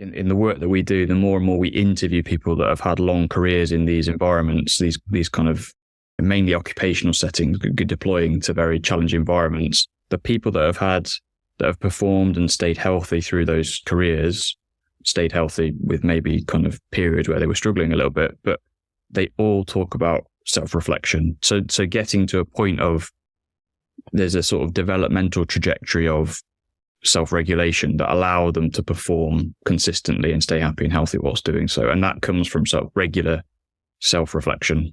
in the work that we do, the more and more we interview people that have had long careers in these environments, these kind of mainly occupational settings, deploying to very challenging environments, the people that have performed and stayed healthy through those careers, stayed healthy with maybe kind of periods where they were struggling a little bit, but they all talk about self-reflection. So getting to a point of there's a sort of developmental trajectory of self-regulation that allow them to perform consistently and stay happy and healthy whilst doing so. And that comes from regular self-reflection.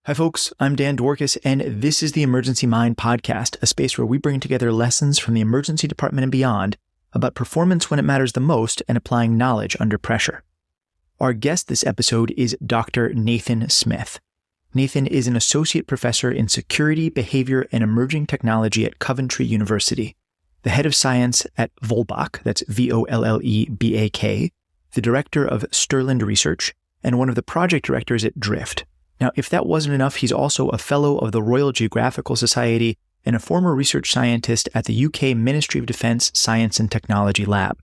Hi, folks. I'm Dan Dworkis, and this is the Emergency Mind podcast, a space where we bring together lessons from the emergency department and beyond about performance when it matters the most and applying knowledge under pressure. Our guest this episode is Dr. Nathan Smith. Nathan is an associate professor in security, behavior, and emerging technology at Coventry University, the head of science at Vollebak, that's Vollebak, the director of Stirland Research, and one of the project directors at Drift. Now, if that wasn't enough, he's also a fellow of the Royal Geographical Society and a former research scientist at the UK Ministry of Defence Science and Technology Lab.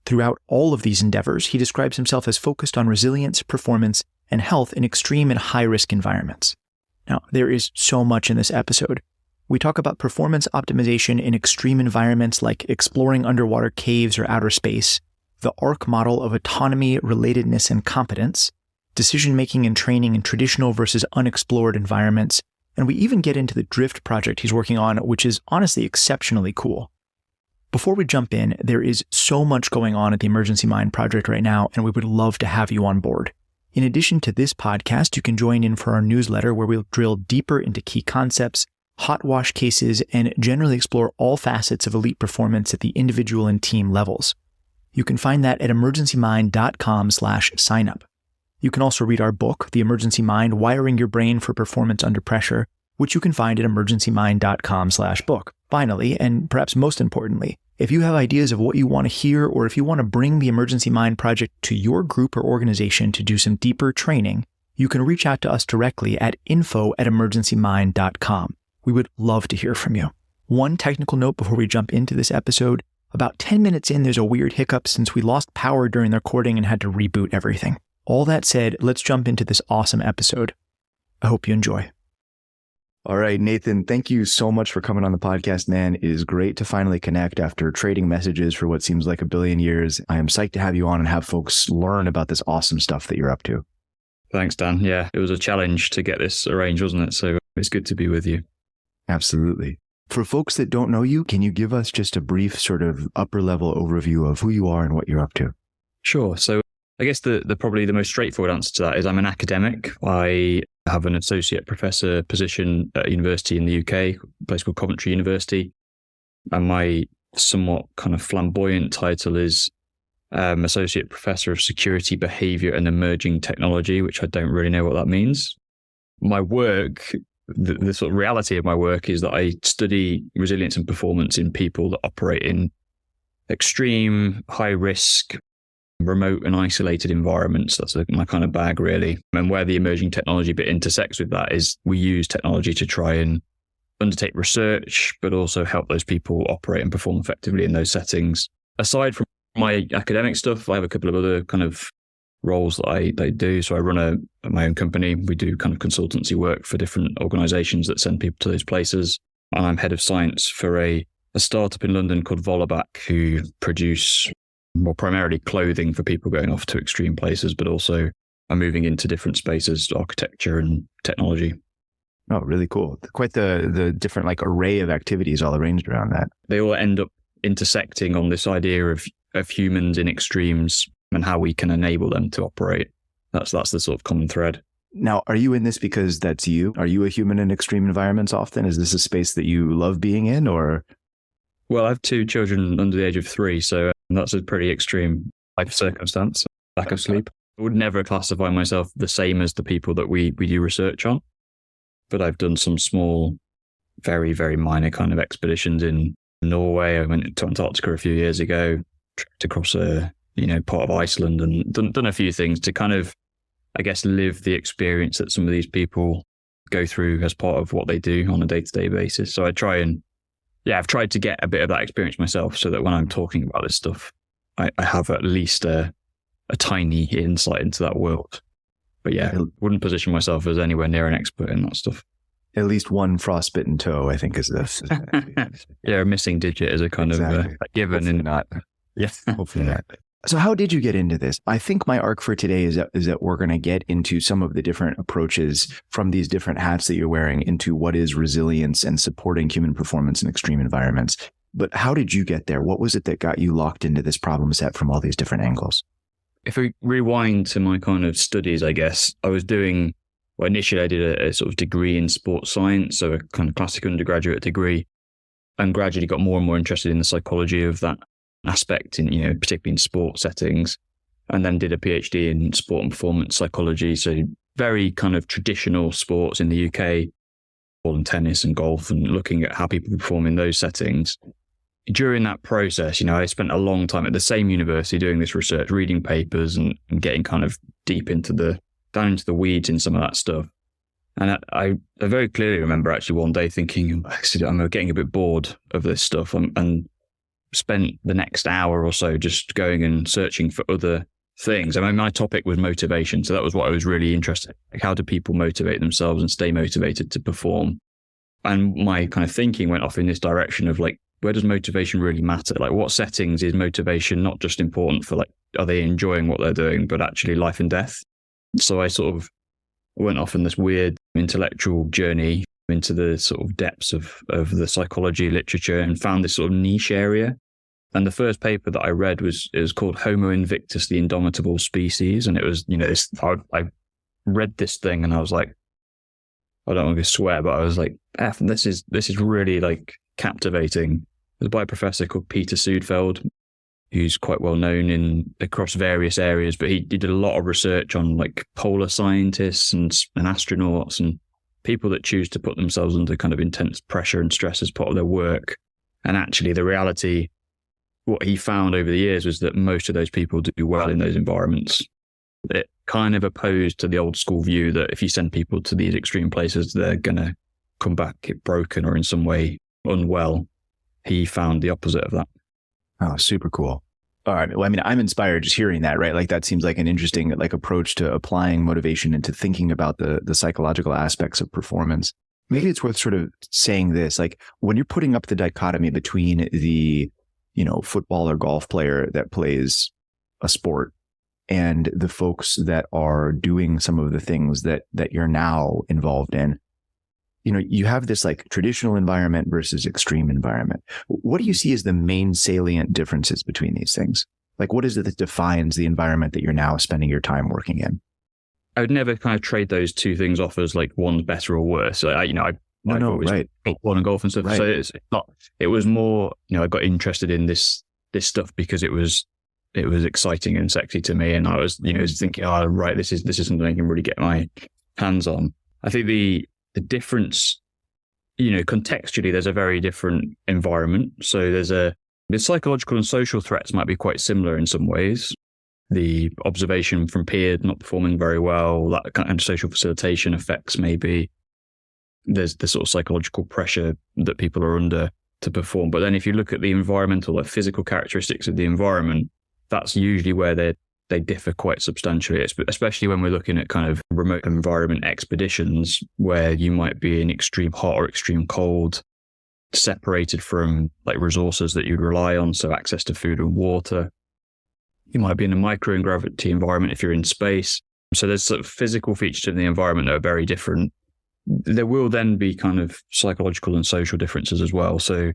Throughout all of these endeavors, he describes himself as focused on resilience, performance, and health in extreme and high-risk environments. Now, there is so much in this episode. We talk about performance optimization in extreme environments like exploring underwater caves or outer space, the ARC model of autonomy, relatedness, and competence, decision-making and training in traditional versus unexplored environments, and we even get into the Drift project he's working on, which is honestly exceptionally cool. Before we jump in, there is so much going on at the Emergency Mind project right now, and we would love to have you on board. In addition to this podcast, you can join in for our newsletter where we'll drill deeper into key concepts, hot wash cases, and generally explore all facets of elite performance at the individual and team levels. You can find that at emergencymind.com/signup. You can also read our book, The Emergency Mind, Wiring Your Brain for Performance Under Pressure, which you can find at emergencymind.com/book. Finally, and perhaps most importantly, if you have ideas of what you want to hear, or if you want to bring the Emergency Mind project to your group or organization to do some deeper training, you can reach out to us directly at info@emergencymind.com. We would love to hear from you. One technical note before we jump into this episode: about 10 minutes in, there's a weird hiccup since we lost power during the recording and had to reboot everything. All that said, let's jump into this awesome episode. I hope you enjoy. All right, Nathan, thank you so much for coming on the podcast, man. It is great to finally connect after trading messages for what seems like a billion years. I am psyched to have you on and have folks learn about this awesome stuff that you're up to. Thanks, Dan. Yeah, it was a challenge to get this arranged, wasn't it? So it's good to be with you. Absolutely. For folks that don't know you, can you give us just a brief sort of upper level overview of who you are and what you're up to? Sure. So I guess the probably the most straightforward answer to that is I'm an academic. I have an associate professor position at a university in the UK, a place called Coventry University. And my somewhat kind of flamboyant title is associate professor of security, behaviour and emerging technology, which I don't really know what that means. My work, the sort of reality of my work is that I study resilience and performance in people that operate in extreme, high risk, remote and isolated environments. That's my kind of bag, really. And where the emerging technology bit intersects with that is we use technology to try and undertake research, but also help those people operate and perform effectively in those settings. Aside from my academic stuff, I have a couple of other kind of roles that I do. So I run my own company. We do kind of consultancy work for different organizations that send people to those places. And I'm head of science for a startup in London called Vollebak, who produce more primarily clothing for people going off to extreme places, but also are moving into different spaces, architecture and technology. Oh, really cool. Quite the different array of activities all arranged around that. They all end up intersecting on this idea of humans in extremes and how we can enable them to operate. That's the sort of common thread. Now, are you in this because that's you? Are you a human in extreme environments often? Is this a space that you love being in, or? Well, I have 2 children under the age of 3, so that's a pretty extreme life circumstance, lack of sleep. I would never classify myself the same as the people that we do research on, but I've done some small, very, very minor kind of expeditions in Norway. I went to Antarctica a few years ago, trekked across part of Iceland, and done a few things to kind of, I guess, live the experience that some of these people go through as part of what they do on a day-to-day basis. So I've tried to get a bit of that experience myself so that when I'm talking about this stuff, I have at least a tiny insight into that world. But yeah, I wouldn't position myself as anywhere near an expert in that stuff. At least one frostbitten toe, I think, is this. Yeah, a missing digit is a kind of a given. Hopefully not. Yeah. Hopefully not. So how did you get into this? I think my arc for today is that we're going to get into some of the different approaches from these different hats that you're wearing into what is resilience and supporting human performance in extreme environments. But how did you get there? What was it that got you locked into this problem set from all these different angles? If we rewind to my kind of studies, I guess, initially I did a sort of degree in sports science, so a kind of classic undergraduate degree, and gradually got more and more interested in the psychology of that aspect in, particularly in sports settings, and then did a PhD in sport and performance psychology. So very kind of traditional sports in the UK, ball and tennis and golf, and looking at how people perform in those settings. During that process, I spent a long time at the same university doing this research, reading papers and getting kind of deep down into the weeds in some of that stuff. And I very clearly remember actually one day thinking, I'm getting a bit bored of this stuff, and spent the next hour or so just going and searching for other things. I mean, my topic was motivation. So that was what I was really interested in. Like, how do people motivate themselves and stay motivated to perform? And my kind of thinking went off in this direction of like, where does motivation really matter? Like, what settings is motivation not just important for, like, are they enjoying what they're doing, but actually life and death? So I sort of went off in this weird intellectual journey into the sort of depths of the psychology literature and found this sort of niche area. And the first paper that I read was called Homo Invictus, the Indomitable Species. And it was, I read this thing and I was like, I don't want to swear, but I was like, this is really like captivating. It was by a professor called Peter Sudfeld, who's quite well known across various areas, but he did a lot of research on like polar scientists and astronauts and people that choose to put themselves under kind of intense pressure and stress as part of their work. And actually the reality, what he found over the years was that most of those people do well in those environments. It kind of opposed to the old school view that if you send people to these extreme places, they're going to come back broken or in some way unwell. He found the opposite of that. Oh, super cool. All right. Well, I mean, I'm inspired just hearing that, right? Like that seems like an interesting like approach to applying motivation into thinking about the psychological aspects of performance. Maybe it's worth sort of saying this, like when you're putting up the dichotomy between the, football or golf player that plays a sport and the folks that are doing some of the things that you're now involved in, you have this like traditional environment versus extreme environment. What do you see as the main salient differences between these things? Like, what is it that defines the environment that you're now spending your time working in? I would never kind of trade those two things off as like one's better or worse. So Right. Football and golf and stuff. Right. So it's not. It was more. I got interested in this stuff because it was exciting and sexy to me, and I was thinking, oh right, this is something I can really get my hands on. I think the difference, contextually, there's a very different environment. So the psychological and social threats might be quite similar in some ways. The observation from peers not performing very well, that kind of social facilitation effects maybe. There's the sort of psychological pressure that people are under to perform. But then if you look at the environmental or physical characteristics of the environment, that's usually where they differ quite substantially, especially when we're looking at kind of remote environment expeditions where you might be in extreme hot or extreme cold, separated from like resources that you'd rely on, so access to food and water. You might be in a microgravity environment if you're in space. So there's sort of physical features of the environment that are very different. There will then be kind of psychological and social differences as well. So,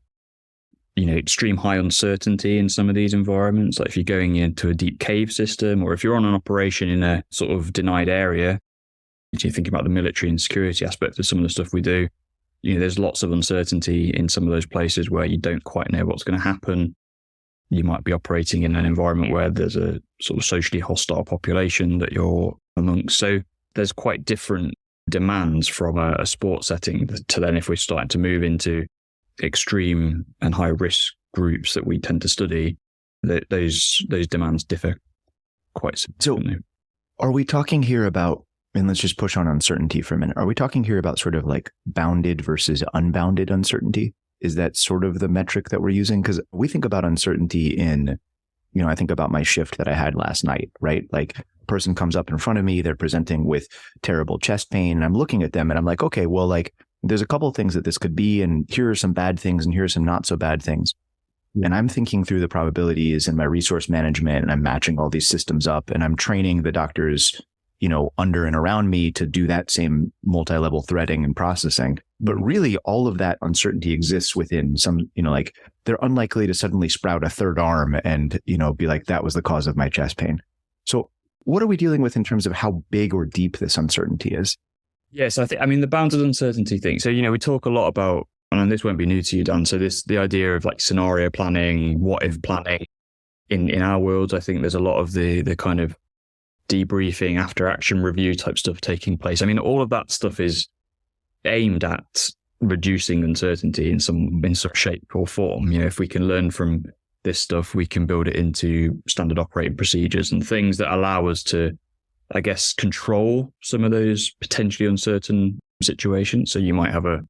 extreme high uncertainty in some of these environments, like if you're going into a deep cave system or if you're on an operation in a sort of denied area, if you think about the military and security aspect of some of the stuff we do, there's lots of uncertainty in some of those places where you don't quite know what's going to happen. You might be operating in an environment where there's a sort of socially hostile population that you're amongst. So there's quite different demands from a sports setting to then if we're starting to move into extreme and high risk groups that we tend to study, those demands differ quite significantly. So are we talking here about, and let's just push on uncertainty for a minute, are we talking here about sort of like bounded versus unbounded uncertainty? Is that sort of the metric that we're using? Because we think about uncertainty in I think about my shift that I had last night, right? Like, person comes up in front of me, they're presenting with terrible chest pain, and I'm looking at them and I'm like, okay, well, like, there's a couple of things that this could be, and here are some bad things, and here are some not so bad things. And I'm thinking through the probabilities and my resource management, and I'm matching all these systems up, and I'm training the doctors, under and around me to do that same multi-level threading and processing. But really, all of that uncertainty exists within some, like, they're unlikely to suddenly sprout a third arm and, be like, that was the cause of my chest pain. So what are we dealing with in terms of how big or deep this uncertainty is? Yes, the bounded uncertainty thing. So, we talk a lot about, and this won't be new to you, Dan. So the idea of like scenario planning, what if planning in our world, I think there's a lot of the kind of debriefing, after action review type stuff taking place. All of that stuff is aimed at reducing uncertainty in some shape or form. If we can learn from this stuff, we can build it into standard operating procedures and things that allow us to, I guess, control some of those potentially uncertain situations. So you might have a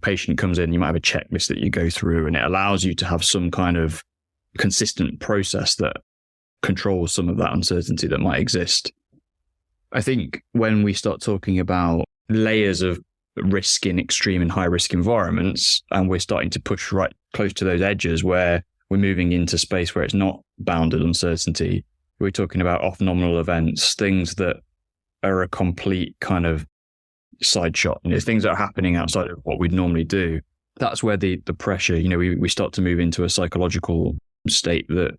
patient comes in, you might have a checklist that you go through, and it allows you to have some kind of consistent process that controls some of that uncertainty that might exist. I think when we start talking about layers of risk in extreme and high risk environments, and we're starting to push right close to those edges where we're moving into space where it's not bounded uncertainty, we're talking about off nominal events, things that are a complete kind of side shot, things that are happening outside of what we'd normally do. That's where the pressure, we start to move into a psychological state that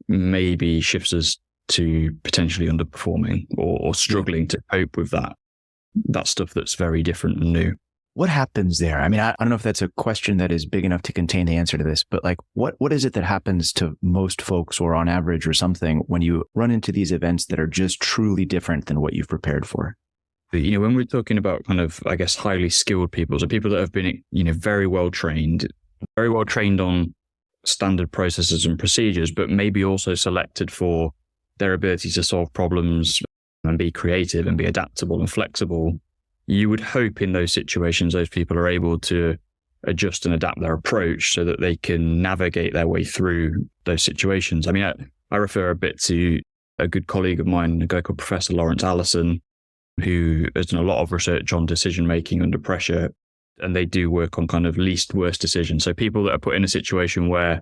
maybe shifts us to potentially underperforming or struggling to cope with that stuff that's very different and new. What happens there? I don't know if that's a question that is big enough to contain the answer to this, but like, what is it that happens to most folks, or on average or something, when you run into these events that are just truly different than what you've prepared for? When we're talking about kind of, I guess, highly skilled people, so people that have been, very well trained on standard processes and procedures, but maybe also selected for their ability to solve problems and be creative and be adaptable and flexible, you would hope in those situations those people are able to adjust and adapt their approach so that they can navigate their way through those situations. I refer a bit to a good colleague of mine, a guy called Professor Lawrence Allison, who has done a lot of research on decision making under pressure, and they do work on kind of least worst decisions. So people that are put in a situation where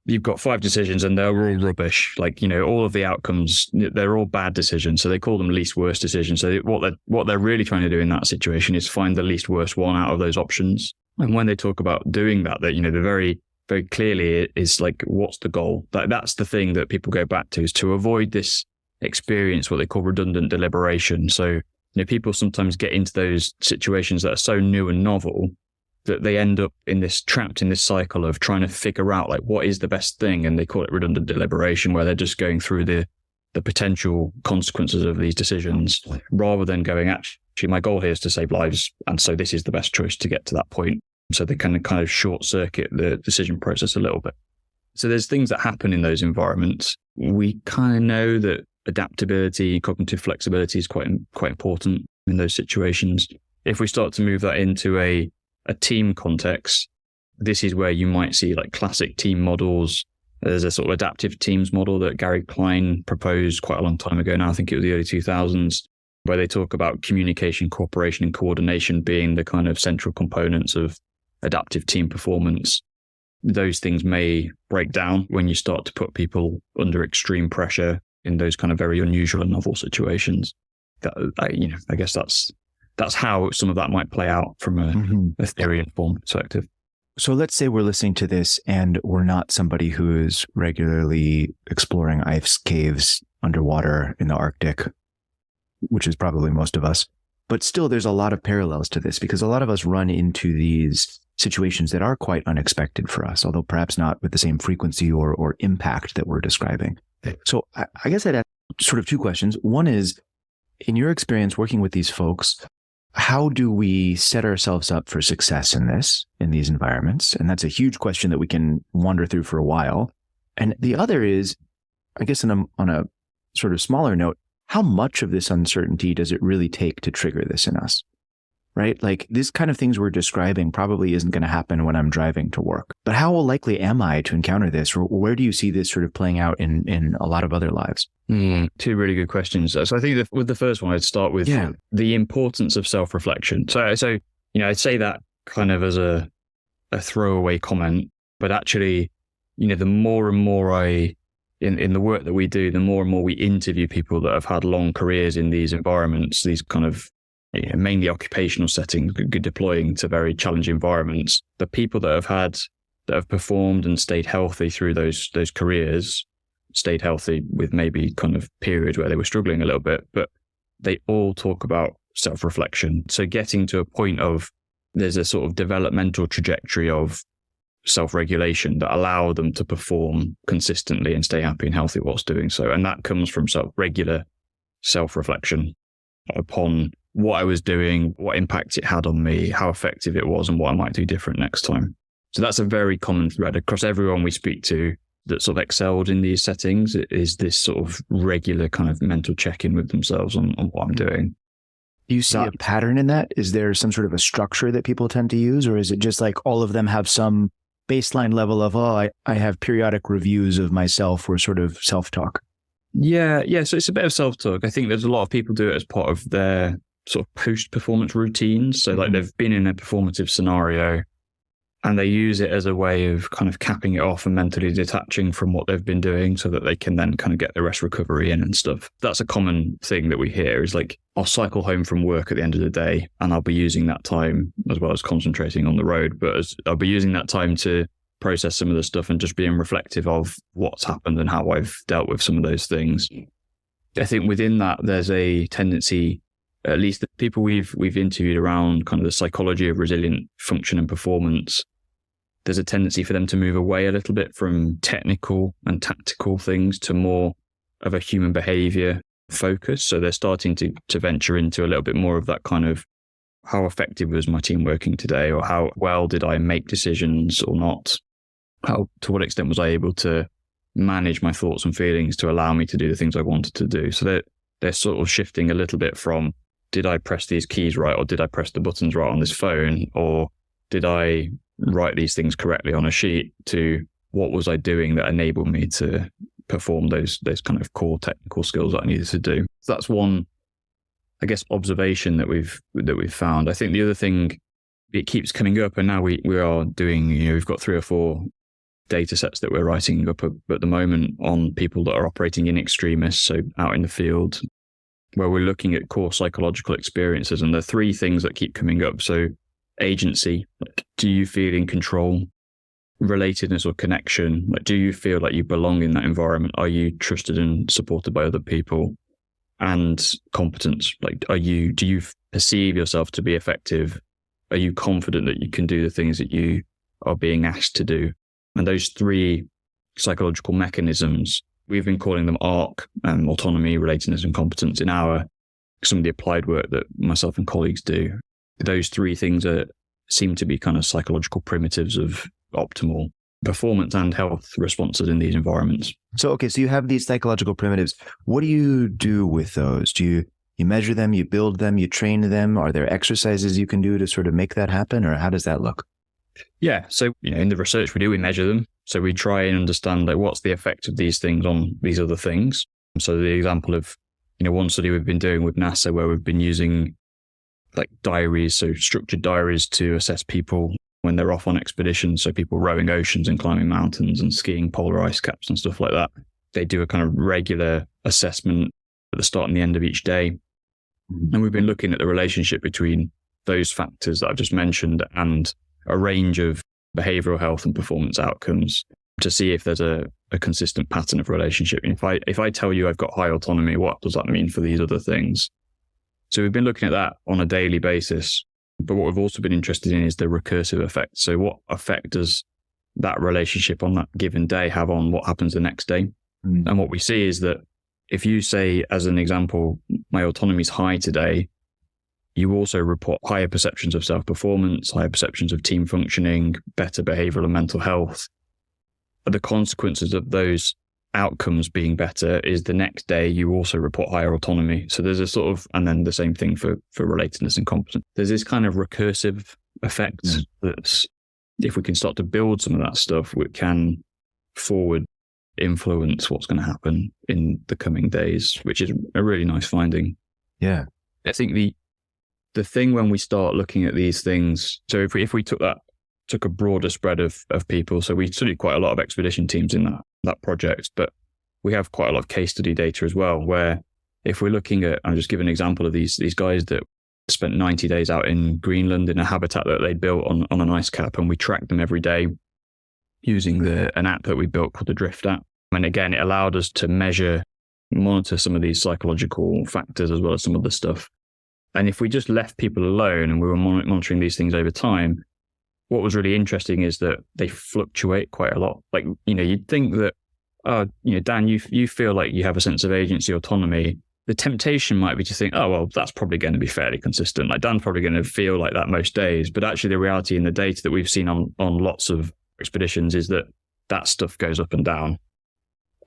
you've got 5 decisions and they're all rubbish, like, all of the outcomes, they're all bad decisions. So they call them least worst decisions. So what they're really trying to do in that situation is find the least worst one out of those options. And when they talk about doing that, they're very, very clearly is like, what's the goal? That's the thing that people go back to, is to avoid this experience, what they call redundant deliberation. So, people sometimes get into those situations that are so new and novel that they end up trapped in this cycle of trying to figure out like, what is the best thing? And they call it redundant deliberation, where they're just going through the potential consequences of these decisions rather than going, actually, my goal here is to save lives. And so this is the best choice to get to that point. So they can kind of short circuit the decision process a little bit. So there's things that happen in those environments. We kind of know that adaptability, cognitive flexibility is quite important in those situations. If we start to move that into a team context, this is where you might see like classic team models. There's a sort of adaptive teams model that Gary Klein proposed quite a long time ago now. I think it was the early 2000s, where they talk about communication, cooperation, and coordination being the kind of central components of adaptive team performance. Those things may break down when you start to put people under extreme pressure in those kind of very unusual and novel situations. I guess that's how some of that might play out from a theory-informed perspective. So let's say we're listening to this and we're not somebody who is regularly exploring ice caves underwater in the Arctic, which is probably most of us. But still, there's a lot of parallels to this, because a lot of us run into these situations that are quite unexpected for us, although perhaps not with the same frequency or impact that we're describing. So I guess I'd ask sort of 2 questions. One is, in your experience working with these folks, how do we set ourselves up for success in these environments? And that's a huge question that we can wander through for a while. And the other is, I guess on a sort of smaller note, how much of this uncertainty does it really take to trigger this in us? right? Like this kind of things we're describing probably isn't going to happen when I'm driving to work. But how likely am I to encounter this? Or where do you see this sort of playing out in a lot of other lives? Two really good questions. So I think with the first one, I'd start with the importance of self-reflection. So I'd say that kind of as a throwaway comment, but actually, the more and more in the work that we do, the more and more we interview people that have had long careers in these environments, these kind of mainly occupational settings, deploying to very challenging environments. The people that have performed and stayed healthy through those careers, stayed healthy with maybe kind of periods where they were struggling a little bit, but they all talk about self-reflection. So getting to a point of there's a sort of developmental trajectory of self-regulation that allow them to perform consistently and stay happy and healthy whilst doing so. And that comes from regular self-reflection upon what I was doing, what impact it had on me, how effective it was, and what I might do different next time. So that's a very common thread across everyone we speak to that sort of excelled in these settings, is this sort of regular kind of mental check-in with themselves on what I'm doing. Do you see a pattern in that? Is there some sort of a structure that people tend to use, or is it just like all of them have some baseline level of, I have periodic reviews of myself or sort of self-talk? Yeah. So it's a bit of self-talk. I think there's a lot of people do it as part of their sort of post-performance routines. So like they've been in a performative scenario and they use it as a way of kind of capping it off and mentally detaching from what they've been doing so that they can then kind of get the rest recovery in and stuff. That's a common thing that we hear is like, I'll cycle home from work at the end of the day and I'll be using that time as well as concentrating on the road, but I'll be using that time to process some of the stuff and just being reflective of what's happened and how I've dealt with some of those things. I think within that, there's a tendency, at least the people we've interviewed around kind of the psychology of resilient function and performance, there's a tendency for them to move away a little bit from technical and tactical things to more of a human behavior focus. So they're starting to venture into a little bit more of that kind of, how effective was my team working today, or how well did I make decisions or not? To what extent was I able to manage my thoughts and feelings to allow me to do the things I wanted to do? So they're sort of shifting a little bit from, did I press these keys right, or did I press the buttons right on this phone, or did I write these things correctly on a sheet, to what was I doing that enabled me to perform those kind of core technical skills that I needed to do. So that's one, I guess, observation that we've found. I think the other thing, it keeps coming up, and now we are doing, we've got 3 or 4 data sets that we're writing up at the moment on people that are operating in extremis, so out in the field, where we're looking at core psychological experiences. And there are 3 things that keep coming up. So agency, like, do you feel in control? Relatedness or connection, like, do you feel like you belong in that environment? Are you trusted and supported by other people? And competence, like, do you perceive yourself to be effective? Are you confident that you can do the things that you are being asked to do? And those 3 psychological mechanisms, we've been calling them ARC, autonomy, relatedness, and competence, in some of the applied work that myself and colleagues do. Those 3 things seem to be kind of psychological primitives of optimal performance and health responses in these environments. So you have these psychological primitives. What do you do with those? Do you measure them, you build them, you train them? Are there exercises you can do to sort of make that happen, or how does that look? Yeah. So, in the research we do, we measure them. So we try and understand, like, what's the effect of these things on these other things. So the example of, one study we've been doing with NASA, where we've been using like diaries, so structured diaries, to assess people when they're off on expeditions. So people rowing oceans and climbing mountains and skiing polar ice caps and stuff like that. They do a kind of regular assessment at the start and the end of each day. And we've been looking at the relationship between those factors that I've just mentioned and a range of behavioral health and performance outcomes to see if there's a consistent pattern of relationship. And if I tell you I've got high autonomy, what does that mean for these other things? So we've been looking at that on a daily basis. But what we've also been interested in is the recursive effect. So what effect does that relationship on that given day have on what happens the next day? And what we see is that if you say, as an example, my autonomy is high today, you also report higher perceptions of self-performance, higher perceptions of team functioning, better behavioral and mental health. The consequences of those outcomes being better is the next day you also report higher autonomy. So there's a sort of, and then the same thing for relatedness and competence. There's this kind of recursive effect that's, if we can start to build some of that stuff, we can forward influence what's going to happen in the coming days, which is a really nice finding. Yeah. I think the thing when we start looking at these things, so if we took a broader spread of people, so we studied quite a lot of expedition teams in that project, but we have quite a lot of case study data as well, where if we're looking at, I'll just give an example of these guys that spent 90 days out in Greenland in a habitat that they built on an ice cap, and we tracked them every day using an app that we built called the Drift app. And again, it allowed us to monitor some of these psychological factors as well as some other stuff. And if we just left people alone and we were monitoring these things over time, what was really interesting is that they fluctuate quite a lot. Like, you'd think that, Dan, you feel like you have a sense of agency, autonomy. The temptation might be to think, oh, well, that's probably going to be fairly consistent. Like, Dan's probably going to feel like that most days. But actually, the reality in the data that we've seen on lots of expeditions is that stuff goes up and down.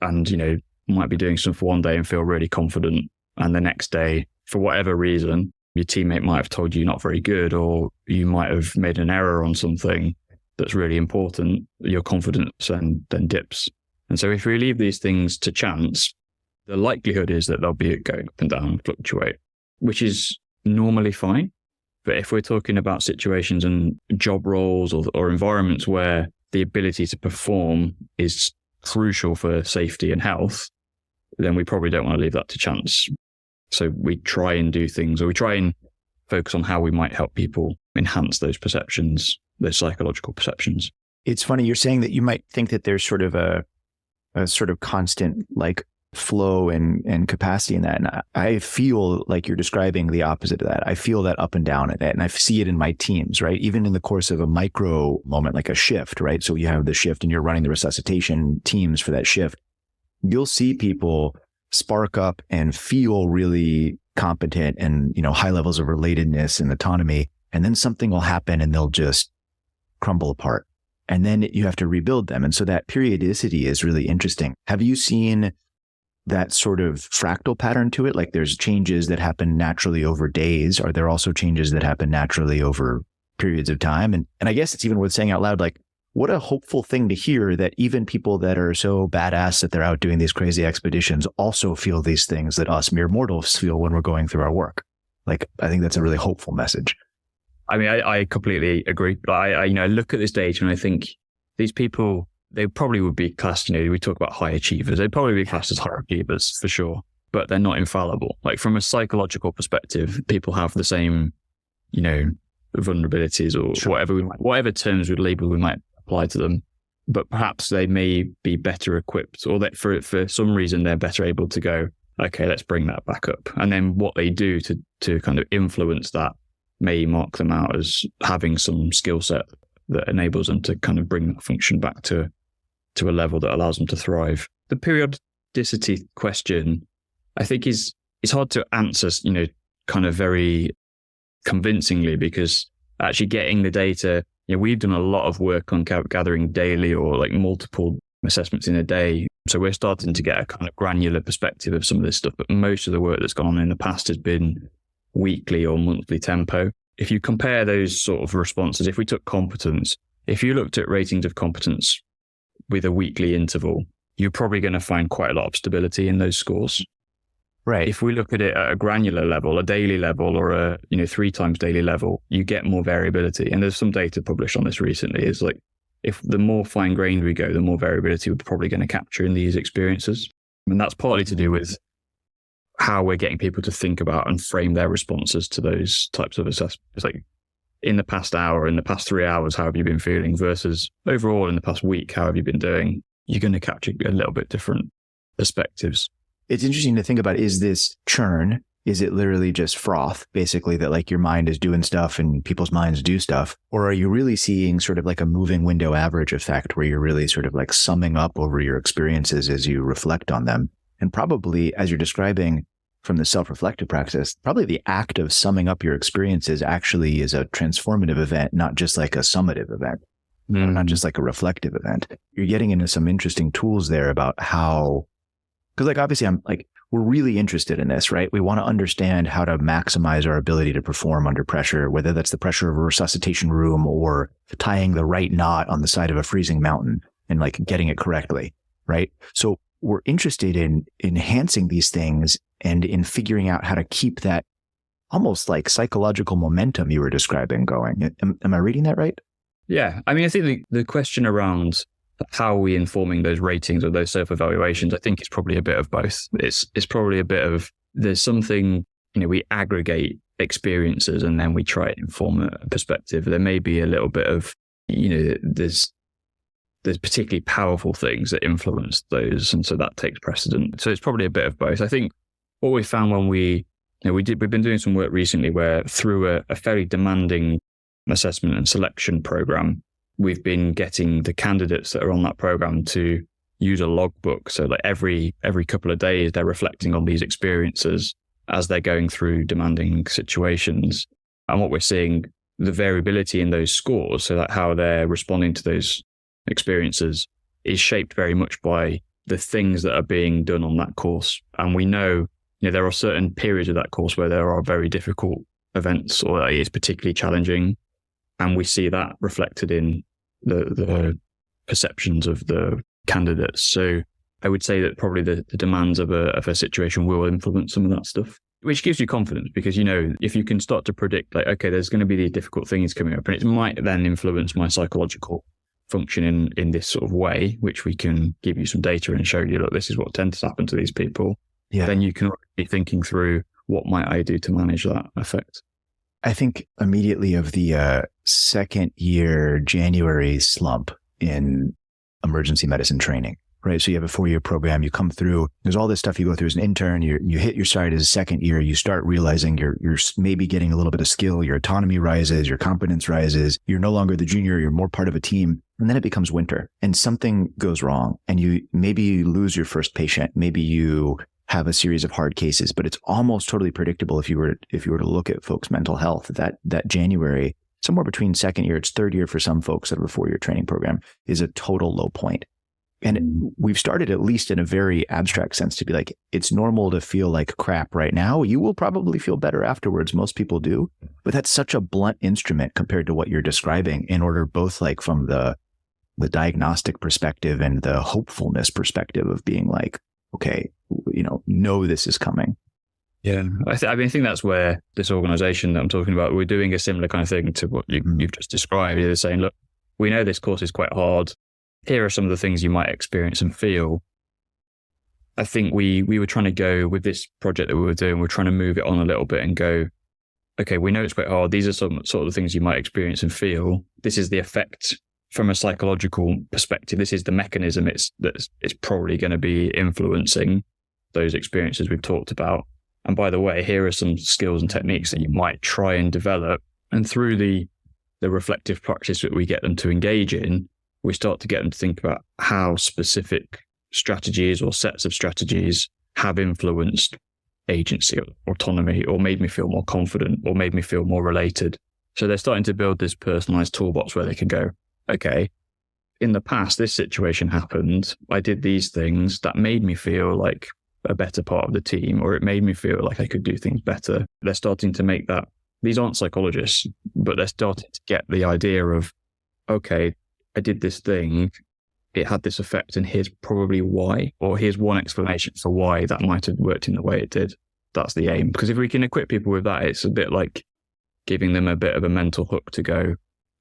And, might be doing stuff for one day and feel really confident. And the next day, for whatever reason, your teammate might have told you not very good, or you might have made an error on something that's really important. Your confidence then dips. And so if we leave these things to chance, the likelihood is that they'll be going up and down, fluctuate, which is normally fine. But if we're talking about situations and job roles or environments where the ability to perform is crucial for safety and health, then we probably don't want to leave that to chance. So we try and do things, or we try and focus on how we might help people enhance those perceptions, those psychological perceptions. It's funny, you're saying that you might think that there's sort of a sort of constant like flow and capacity in that. And I feel like you're describing the opposite of that. I feel that up and down at that. And I see it in my teams, right? Even in the course of a micro moment, like a shift, right? So you have the shift and you're running the resuscitation teams for that shift. You'll see people spark up and feel really competent and, high levels of relatedness and autonomy. And then something will happen and they'll just crumble apart. And then you have to rebuild them. And so that periodicity is really interesting. Have you seen that sort of fractal pattern to it? Like there's changes that happen naturally over days. Are there also changes that happen naturally over periods of time? And I guess it's even worth saying out loud, like, what a hopeful thing to hear that even people that are so badass that they're out doing these crazy expeditions also feel these things that us mere mortals feel when we're going through our work. Like, I think that's a really hopeful message. I mean, I completely agree. But I look at this data and I think these people, they probably would be classed, we talk about high achievers. They'd probably be classed as high achievers for sure, but they're not infallible. Like from a psychological perspective, people have the same, vulnerabilities or whatever terms we label we might apply to them, but perhaps they may be better equipped, or that for some reason they're better able to go, okay, let's bring that back up. And then what they do to kind of influence that may mark them out as having some skill set that enables them to kind of bring that function back to a level that allows them to thrive. The periodicity question, I think it's hard to answer, kind of very convincingly, because actually getting the data, we've done a lot of work on gathering daily or like multiple assessments in a day. So we're starting to get a kind of granular perspective of some of this stuff. But most of the work that's gone on in the past has been weekly or monthly tempo. If you compare those sort of responses, if we took competence, if you looked at ratings of competence with a weekly interval, you're probably going to find quite a lot of stability in those scores. Right. If we look at it at a granular level, a daily level, or a 3 times daily level, you get more variability. And there's some data published on this recently. It's like, if the more fine-grained we go, the more variability we're probably going to capture in these experiences. And that's partly to do with how we're getting people to think about and frame their responses to those types of assessments. It's like, in the past hour, in the past 3 hours, how have you been feeling, versus overall in the past week, how have you been doing? You're going to capture a little bit different perspectives. It's interesting to think about, is this churn? Is it literally just froth, basically, that like your mind is doing stuff and people's minds do stuff? Or are you really seeing sort of like a moving window average effect where you're really sort of like summing up over your experiences as you reflect on them? And probably, as you're describing from the self-reflective practice, probably the act of summing up your experiences actually is a transformative event, not just like a summative event. not just like a reflective event. You're getting into some interesting tools there about how, because like obviously we're really interested in this, right? We want to understand how to maximize our ability to perform under pressure, whether that's the pressure of a resuscitation room or tying the right knot on the side of a freezing mountain and like getting it correctly, right? So we're interested in enhancing these things and in figuring out how to keep that almost like psychological momentum you were describing going. Am I reading that right? Yeah. I mean, I think the question around how are we informing those ratings or those self-evaluations, I think it's probably a bit of both. It's probably a bit of, there's something, we aggregate experiences and then we try to inform a perspective. There may be a little bit of, there's particularly powerful things that influence those. And so that takes precedent. So it's probably a bit of both. I think what we found when we've been doing some work recently where through a fairly demanding assessment and selection program, we've been getting the candidates that are on that program to use a logbook. So like every couple of days, they're reflecting on these experiences as they're going through demanding situations. And what we're seeing, the variability in those scores, so that how they're responding to those experiences is shaped very much by the things that are being done on that course. And we know, there are certain periods of that course where there are very difficult events or it is particularly challenging. And we see that reflected in the perceptions of the candidates. So I would say that probably the demands of a situation will influence some of that stuff, which gives you confidence because, if you can start to predict like, okay, there's going to be these difficult things coming up and it might then influence my psychological function in this sort of way, which we can give you some data and show you, look, this is what tends to happen to these people. Yeah. Then you can be thinking through what might I do to manage that effect. I think immediately of the second year January slump in emergency medicine training, right? So you have a 4-year program, you come through, there's all this stuff you go through as an intern, you hit your stride as a second year, you start realizing you're maybe getting a little bit of skill, your autonomy rises, your competence rises, you're no longer the junior, you're more part of a team. And then it becomes winter and something goes wrong and you lose your first patient, maybe you have a series of hard cases, but it's almost totally predictable if you were to look at folks' mental health, that January, somewhere between second year, it's third year for some folks out of a 4-year training program, is a total low point. And we've started, at least in a very abstract sense, to be like, it's normal to feel like crap right now. You will probably feel better afterwards. Most people do. But that's such a blunt instrument compared to what you're describing in order both like from the diagnostic perspective and the hopefulness perspective of being like, okay, know this is coming. Yeah. I think that's where this organization that I'm talking about, we're doing a similar kind of thing to what you've just described. They're saying, look, we know this course is quite hard. Here are some of the things you might experience and feel. I think we were trying to go with this project that we were doing, we're trying to move it on a little bit and go, okay, we know it's quite hard. These are some sort of the things you might experience and feel. This is the effect from a psychological perspective. This is the mechanism it's probably going to be influencing those experiences we've talked about. And by the way, here are some skills and techniques that you might try and develop. And through the reflective practice that we get them to engage in, we start to get them to think about how specific strategies or sets of strategies have influenced agency or autonomy or made me feel more confident or made me feel more related. So they're starting to build this personalized toolbox where they can go, okay, in the past, this situation happened. I did these things that made me feel like a better part of the team, or it made me feel like I could do things better. They're starting to make that. These aren't psychologists, but they're starting to get the idea of, okay, I did this thing, it had this effect, and here's probably why, or here's one explanation for why that might have worked in the way it did. That's the aim. Because if we can equip people with that, it's a bit like giving them a bit of a mental hook to go,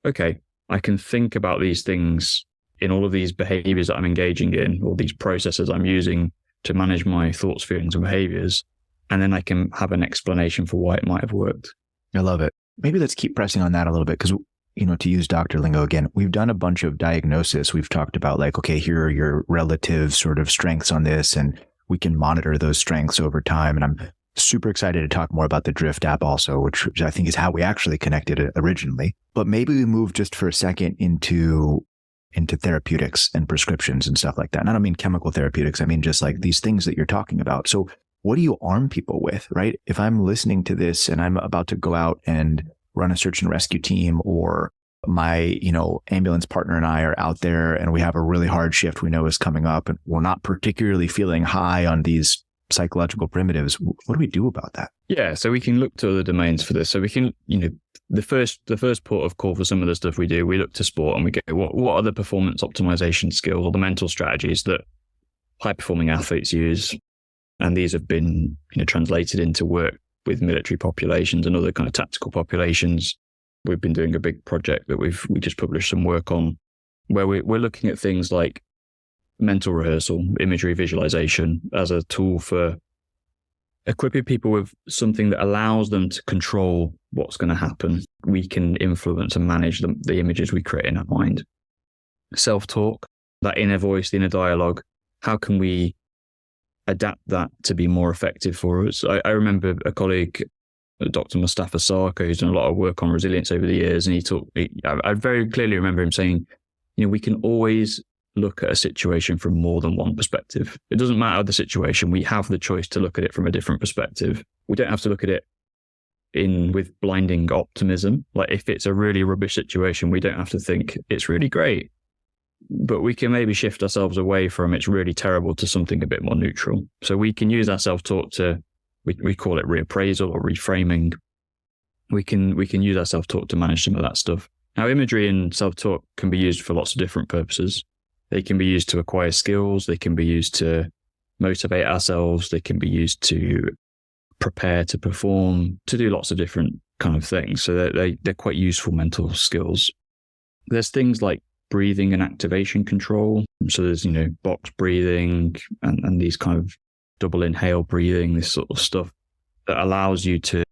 okay, I can think about these things in all of these behaviors that I'm engaging in, or these processes I'm using to manage my thoughts, feelings, and behaviors. And then I can have an explanation for why it might have worked. I love it. Maybe let's keep pressing on that a little bit because, to use Dr. Lingo again, we've done a bunch of diagnosis. We've talked about like, okay, here are your relative sort of strengths on this, and we can monitor those strengths over time. And I'm super excited to talk more about the Drift app also, which I think is how we actually connected originally. But maybe we move just for a second into therapeutics and prescriptions and stuff like that. And I don't mean chemical therapeutics. I mean just like these things that you're talking about. So what do you arm people with, right? If I'm listening to this and I'm about to go out and run a search and rescue team or my, ambulance partner and I are out there and we have a really hard shift we know is coming up and we're not particularly feeling high on these psychological primitives. What do we do about that? Yeah, so we can look to other domains for this. So we can, the first port of call for some of the stuff we do, we look to sport and we go, what are the performance optimization skills or the mental strategies that high performing athletes use? And these have been, translated into work with military populations and other kind of tactical populations. We've been doing a big project that we just published some work on, where we're looking at things like mental rehearsal, imagery visualization as a tool for equipping people with something that allows them to control what's going to happen. We can influence and manage the images we create in our mind. Self-talk, that inner voice, the inner dialogue, how can we adapt that to be more effective for us? I remember a colleague, Dr. Mustafa Sarko, who's done a lot of work on resilience over the years, and I very clearly remember him saying, we can always look at a situation from more than one perspective. It doesn't matter the situation. We have the choice to look at it from a different perspective. We don't have to look at it with blinding optimism. Like if it's a really rubbish situation, we don't have to think it's really great, but we can maybe shift ourselves away from it's really terrible to something a bit more neutral. So we can use our self-talk to, we call it reappraisal or reframing. We can use our self-talk to manage some of that stuff. Now, imagery and self-talk can be used for lots of different purposes. They can be used to acquire skills. They can be used to motivate ourselves. They can be used to prepare to perform, to do lots of different kind of things. So they're quite useful mental skills. There's things like breathing and activation control. So there's, box breathing and these kind of double inhale breathing, this sort of stuff that allows you to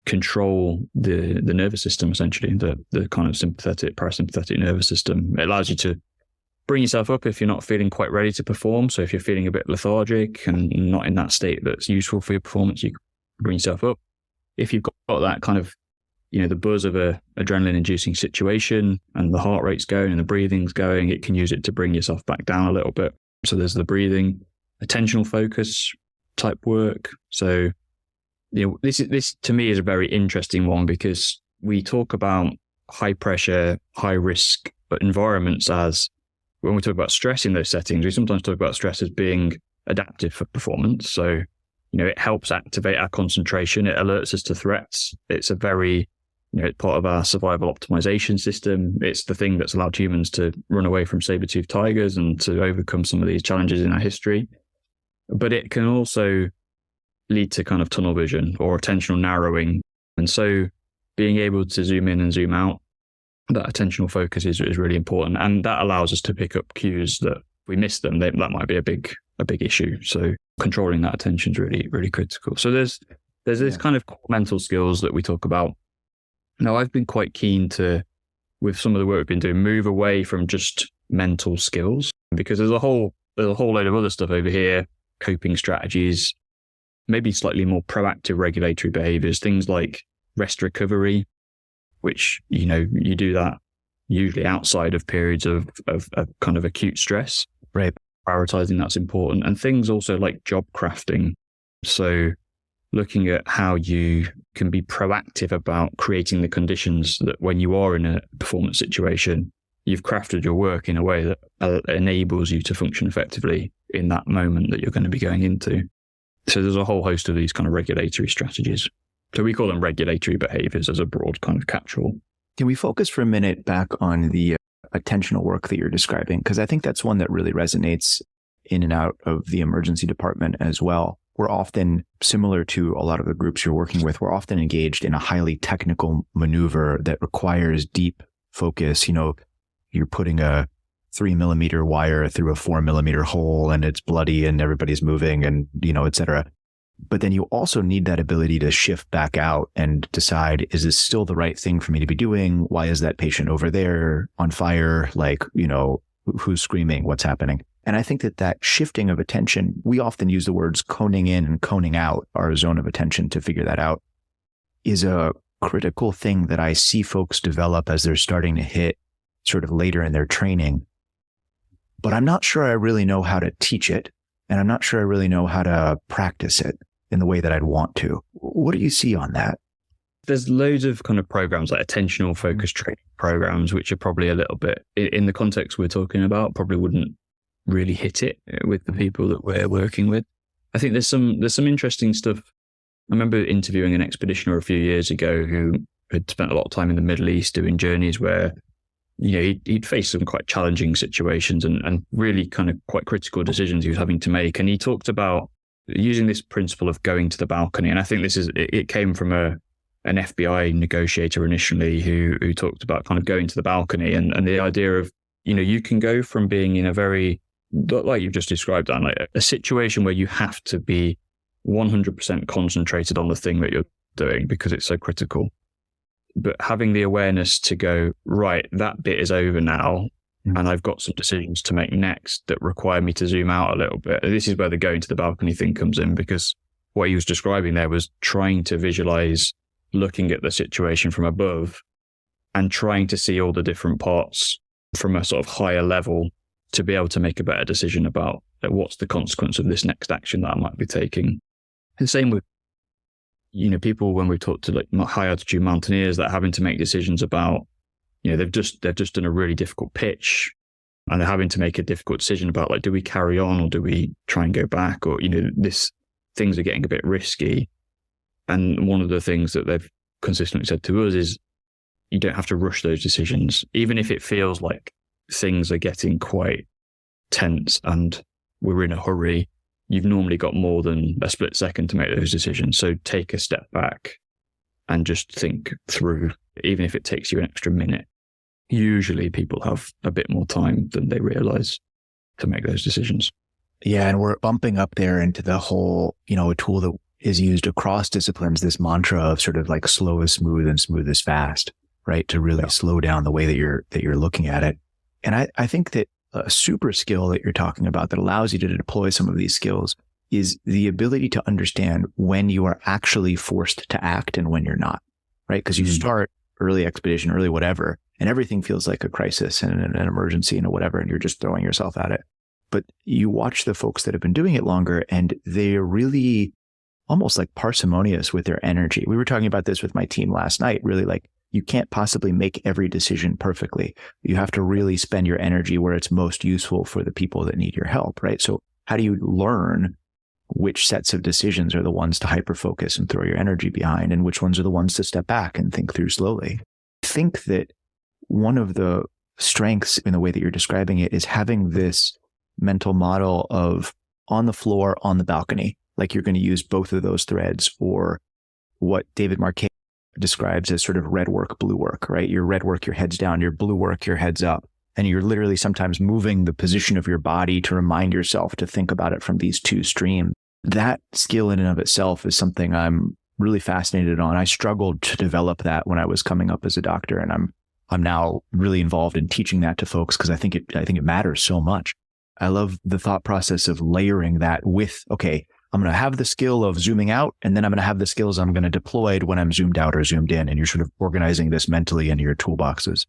control the nervous system, essentially, the kind of sympathetic, parasympathetic nervous system. It allows you to bring yourself up if you're not feeling quite ready to perform. So if you're feeling a bit lethargic and not in that state that's useful for your performance, you can bring yourself up. If you've got that kind of, the buzz of a adrenaline-inducing situation and the heart rate's going and the breathing's going, it can use it to bring yourself back down a little bit. So there's the breathing, attentional focus type work. So, this to me is a very interesting one because we talk about high pressure, high risk environments as, when we talk about stress in those settings, we sometimes talk about stress as being adaptive for performance. So, it helps activate our concentration. It alerts us to threats. It's a very, it's part of our survival optimization system. It's the thing that's allowed humans to run away from saber-toothed tigers and to overcome some of these challenges in our history. But it can also lead to kind of tunnel vision or attentional narrowing. And so being able to zoom in and zoom out, that attentional focus is really important. And that allows us to pick up cues that if we miss them, that might be a big issue. So controlling that attention is really, really critical. So there's this kind of mental skills that we talk about. Now, I've been quite keen to, with some of the work we've been doing, move away from just mental skills, because there's a whole load of other stuff over here, coping strategies, maybe slightly more proactive regulatory behaviors, things like rest recovery, which, you do that usually outside of periods of kind of acute stress. Right. Prioritizing that's important. And things also like job crafting. So looking at how you can be proactive about creating the conditions that when you are in a performance situation, you've crafted your work in a way that enables you to function effectively in that moment that you're going to be going into. So there's a whole host of these kind of regulatory strategies. So we call them regulatory behaviors as a broad kind of catch-all. Can we focus for a minute back on the attentional work that you're describing? Because I think that's one that really resonates in and out of the emergency department as well. We're often, similar to a lot of the groups you're working with, we're often engaged in a highly technical maneuver that requires deep focus. You're putting a 3mm wire through a 4mm hole and it's bloody and everybody's moving and, et cetera. But then you also need that ability to shift back out and decide, is this still the right thing for me to be doing? Why is that patient over there on fire? Like, who's screaming? What's happening? And I think that shifting of attention, we often use the words coning in and coning out our zone of attention to figure that out, is a critical thing that I see folks develop as they're starting to hit sort of later in their training. But I'm not sure I really know how to teach it. And I'm not sure I really know how to practice it in the way that I'd want to. What do you see on that? There's loads of kind of programs like attentional focused training programs, which are probably a little bit in the context we're talking about, probably wouldn't really hit it with the people that we're working with. I think there's some interesting stuff. I remember interviewing an expeditioner a few years ago who had spent a lot of time in the Middle East doing journeys where, he'd faced some quite challenging situations and really kind of quite critical decisions he was having to make. And he talked about using this principle of going to the balcony. And I think it came from an FBI negotiator initially who talked about kind of going to the balcony and the idea of, you can go from being in a very, like you've just described, Dan, like a situation where you have to be 100% concentrated on the thing that you're doing because it's so critical. But having the awareness to go, right, that bit is over now, and I've got some decisions to make next that require me to zoom out a little bit. This is where the going to the balcony thing comes in, because what he was describing there was trying to visualize looking at the situation from above and trying to see all the different parts from a sort of higher level to be able to make a better decision about what's the consequence of this next action that I might be taking. And same with, people when we talk to like high altitude mountaineers that are having to make decisions about, they've just done a really difficult pitch and they're having to make a difficult decision about like, do we carry on or do we try and go back? Or, things are getting a bit risky. And one of the things that they've consistently said to us is you don't have to rush those decisions. Even if it feels like things are getting quite tense and we're in a hurry, you've normally got more than a split second to make those decisions. So take a step back and just think through, even if it takes you an extra minute. Usually people have a bit more time than they realize to make those decisions. Yeah. And we're bumping up there into the whole, a tool that is used across disciplines, this mantra of sort of like slow is smooth and smooth is fast, right? To really slow down the way that you're looking at it. And I think that a super skill that you're talking about that allows you to deploy some of these skills is the ability to understand when you are actually forced to act and when you're not, right? Because you start early expedition, early whatever, and everything feels like a crisis and an emergency and whatever, and you're just throwing yourself at it. But you watch the folks that have been doing it longer and they're really almost like parsimonious with their energy. We were talking about this with my team last night, really like, you can't possibly make every decision perfectly. You have to really spend your energy where it's most useful for the people that need your help, right? So how do you learn which sets of decisions are the ones to hyper-focus and throw your energy behind and which ones are the ones to step back and think through slowly? I think that one of the strengths in the way that you're describing it is having this mental model of on the floor, on the balcony, like you're going to use both of those threads, or what David Marquet describes as sort of red work, blue work, right? Your red work, your head's down, your blue work, your head's up. And you're literally sometimes moving the position of your body to remind yourself to think about it from these two streams. That skill in and of itself is something I'm really fascinated on. I struggled to develop that when I was coming up as a doctor, and I'm now really involved in teaching that to folks because I think it matters so much. I love the thought process of layering that with, okay, I'm going to have the skill of zooming out, and then I'm going to have the skills I'm going to deploy when I'm zoomed out or zoomed in. And you're sort of organizing this mentally into your toolboxes.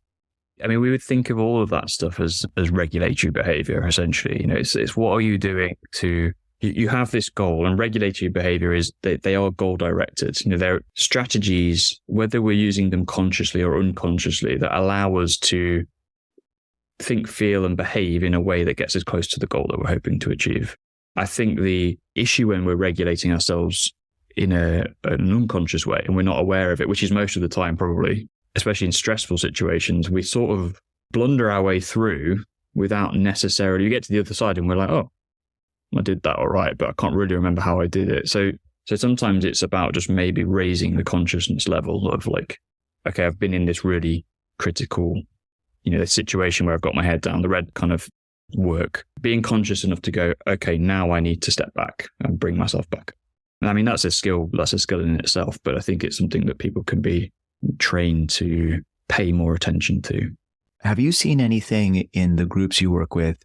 I mean, we would think of all of that stuff as regulatory behavior, essentially. It's what are you doing to, you have this goal, and regulatory behavior is they are goal directed. They're strategies, whether we're using them consciously or unconsciously, that allow us to think, feel, and behave in a way that gets us close to the goal that we're hoping to achieve. I think the issue when we're regulating ourselves in an unconscious way and we're not aware of it, which is most of the time probably, especially in stressful situations, we sort of blunder our way through without necessarily, you get to the other side and we're like, oh, I did that all right, but I can't really remember how I did it. So sometimes it's about just maybe raising the consciousness level of like, okay, I've been in this really critical, the situation where I've got my head down, the red kind of work, being conscious enough to go, okay, now I need to step back and bring myself back. And I mean, that's a skill in itself, but I think it's something that people can be trained to pay more attention to. Have you seen anything in the groups you work with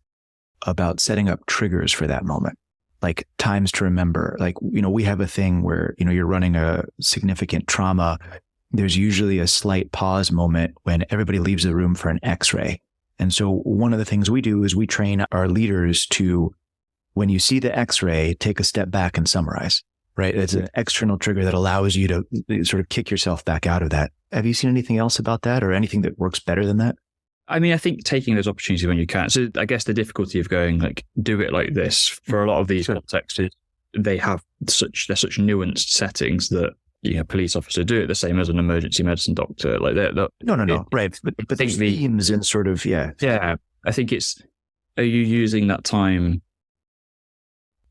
about setting up triggers for that moment? Like times to remember, like, we have a thing where, you're running a significant trauma. There's usually a slight pause moment when everybody leaves the room for an X-ray. And so one of the things we do is we train our leaders to, when you see the X-ray, take a step back and summarize, right? It's an external trigger that allows you to sort of kick yourself back out of that. Have you seen anything else about that or anything that works better than that? I mean, I think taking those opportunities when you can. So I guess the difficulty of going like, do it like this for a lot of these contexts is they're such nuanced settings that, police officer do it the same as an emergency medicine doctor. Like No. Right. But there's themes and sort of, yeah. Yeah. I think it's, are you using that time?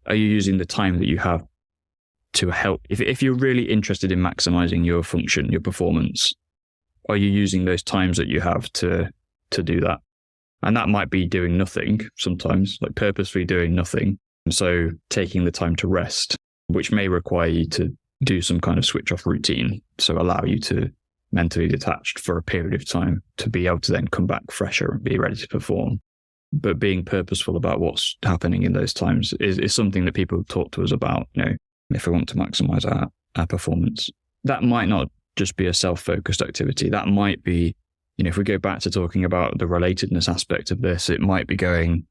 Are you using the time that you have to help? If you're really interested in maximizing your function, your performance, are you using those times that you have to do that? And that might be doing nothing sometimes, like purposefully doing nothing. And so taking the time to rest, which may require you to do some kind of switch off routine. So allow you to mentally detached for a period of time to be able to then come back fresher and be ready to perform. But being purposeful about what's happening in those times is something that people talk to us about, if we want to maximize our performance. That might not just be a self-focused activity. That might be, if we go back to talking about the relatedness aspect of this, it might be going,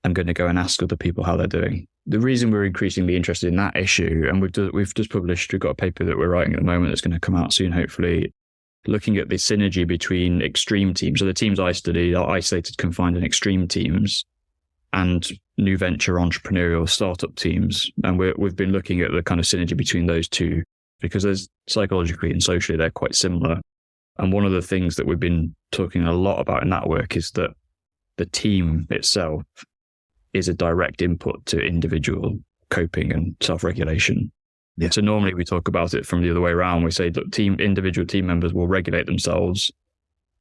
I'm going to go and ask other people how they're doing. The reason we're increasingly interested in that issue, and we've got a paper that we're writing at the moment that's going to come out soon, hopefully, looking at the synergy between extreme teams. So the teams I study are isolated, confined and extreme teams, and new venture entrepreneurial startup teams. And we've been looking at the kind of synergy between those two because there's psychologically and socially, they're quite similar. And one of the things that we've been talking a lot about in that work is that the team itself is a direct input to individual coping and self-regulation. Yeah. So normally we talk about it from the other way around. We say, look, individual team members will regulate themselves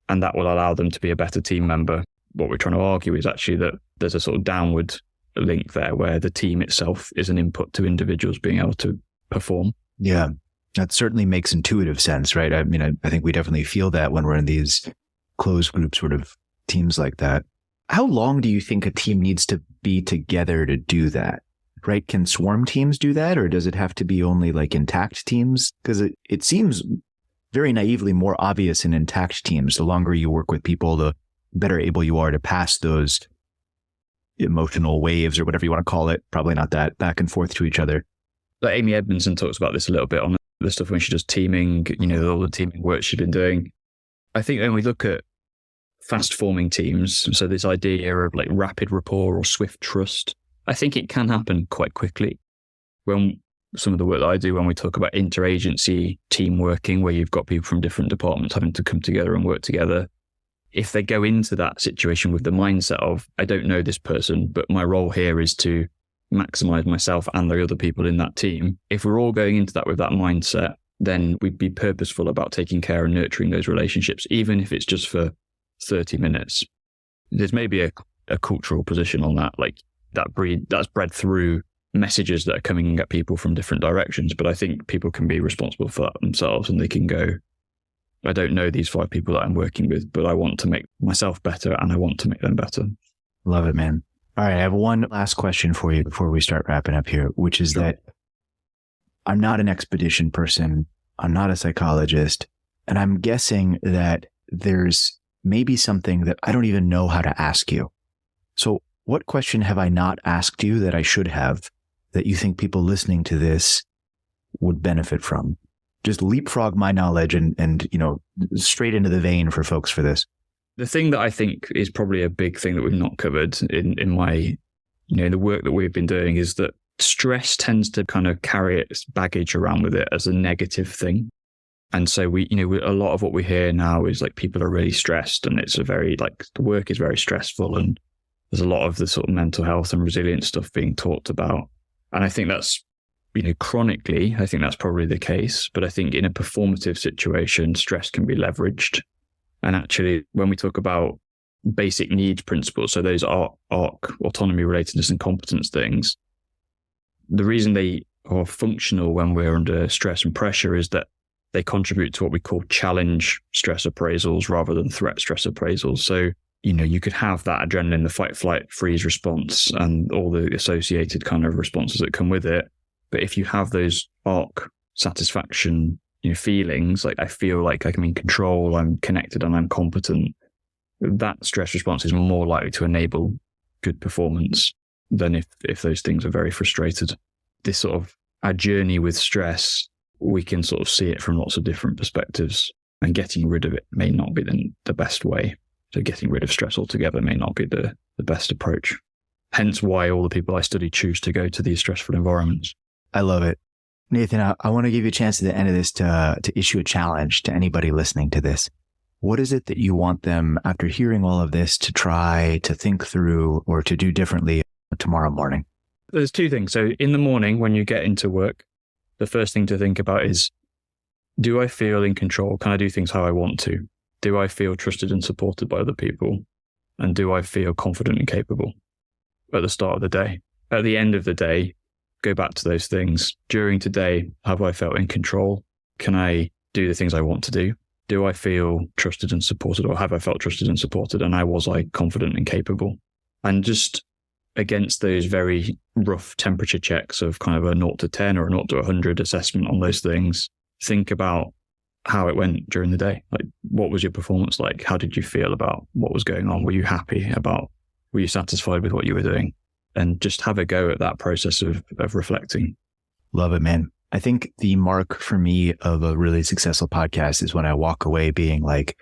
and that will allow them to be a better team member. What we're trying to argue is actually that there's a sort of downward link there where the team itself is an input to individuals being able to perform. Yeah, that certainly makes intuitive sense, right? I mean, I think we definitely feel that when we're in these closed group sort of teams like that. How long do you think a team needs to be together to do that? Right? Can swarm teams do that? Or does it have to be only like intact teams? Because it seems very naively more obvious in intact teams. The longer you work with people, the better able you are to pass those emotional waves or whatever you want to call it. Probably not that back and forth to each other. Like Amy Edmondson talks about this a little bit on the stuff when she does teaming, all the teaming work she's been doing. I think when we look at fast forming teams, so this idea of like rapid rapport or swift trust, I think it can happen quite quickly. When some of the work that I do, when we talk about interagency team working, where you've got people from different departments having to come together and work together, if they go into that situation with the mindset of, I don't know this person, but my role here is to maximize myself and the other people in that team. If we're all going into that with that mindset, then we'd be purposeful about taking care and nurturing those relationships, even if it's just for 30 minutes. There's maybe a cultural position on that, like that's bred through messages that are coming at people from different directions. But I think people can be responsible for that themselves, and they can go, I don't know these 5 people that I'm working with, but I want to make myself better and I want to make them better. Love it, man. All right. I have one last question for you before we start wrapping up here, which is that I'm not an expedition person. I'm not a psychologist. And I'm guessing that there's maybe something that I don't even know how to ask you. So what question have I not asked you that I should have that you think people listening to this would benefit from? Just leapfrog my knowledge and straight into the vein for folks for this. The thing that I think is probably a big thing that we've not covered in my, the work that we've been doing is that stress tends to kind of carry its baggage around with it as a negative thing. And so a lot of what we hear now is like people are really stressed and it's the work is very stressful and there's a lot of the sort of mental health and resilience stuff being talked about. And I think that's, chronically, I think that's probably the case. But I think in a performative situation, stress can be leveraged. And actually, when we talk about basic needs principles, so those ARC, autonomy, relatedness, and competence things, the reason they are functional when we're under stress and pressure is that they contribute to what we call challenge stress appraisals rather than threat stress appraisals. So, you could have that adrenaline, the fight, flight, freeze response, and all the associated kind of responses that come with it. But if you have those ARC satisfaction, feelings, like I feel like I'm in control, I'm connected and I'm competent, that stress response is more likely to enable good performance than if those things are very frustrated. This sort of our journey with stress, we can sort of see it from lots of different perspectives, and getting rid of it may not be the best way. So getting rid of stress altogether may not be the best approach. Hence why all the people I study choose to go to these stressful environments. I love it. Nathan, I want to give you a chance at the end of this to issue a challenge to anybody listening to this. What is it that you want them, after hearing all of this, to try to think through or to do differently tomorrow morning? There's two things. So in the morning, when you get into work, the first thing to think about is, do I feel in control? Can I do things how I want to? Do I feel trusted and supported by other people? And do I feel confident and capable at the start of the day? At the end of the day, go back to those things. During today, have I felt in control? Can I do the things I want to do? Do I feel trusted and supported, or have I felt trusted and supported? And was I confident and capable? And just against those very rough temperature checks of kind of a 0 to 10 or a 0 to 100 assessment on those things, think about how it went during the day. Like, what was your performance like? How did you feel about what was going on? Were you happy were you satisfied with what you were doing? And just have a go at that process of reflecting. Love it, man. I think the mark for me of a really successful podcast is when I walk away being like,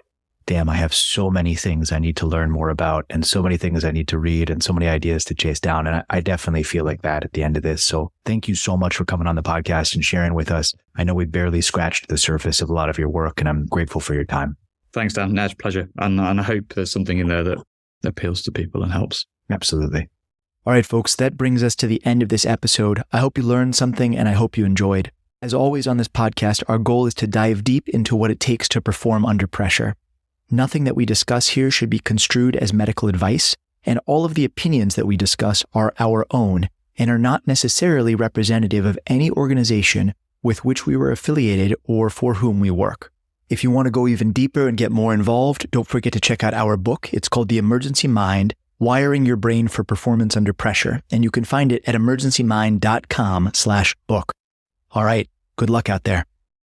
damn, I have so many things I need to learn more about, and so many things I need to read, and so many ideas to chase down. And I definitely feel like that at the end of this. So thank you so much for coming on the podcast and sharing with us. I know we barely scratched the surface of a lot of your work, and I'm grateful for your time. Thanks, Dan. No, it's a pleasure. And I hope there's something in there that appeals to people and helps. Absolutely. All right, folks, that brings us to the end of this episode. I hope you learned something, and I hope you enjoyed. As always on this podcast, our goal is to dive deep into what it takes to perform under pressure. Nothing that we discuss here should be construed as medical advice, and all of the opinions that we discuss are our own and are not necessarily representative of any organization with which we were affiliated or for whom we work. If you want to go even deeper and get more involved, don't forget to check out our book. It's called The Emergency Mind: Wiring Your Brain for Performance Under Pressure, and you can find it at emergencymind.com/book. All right, good luck out there.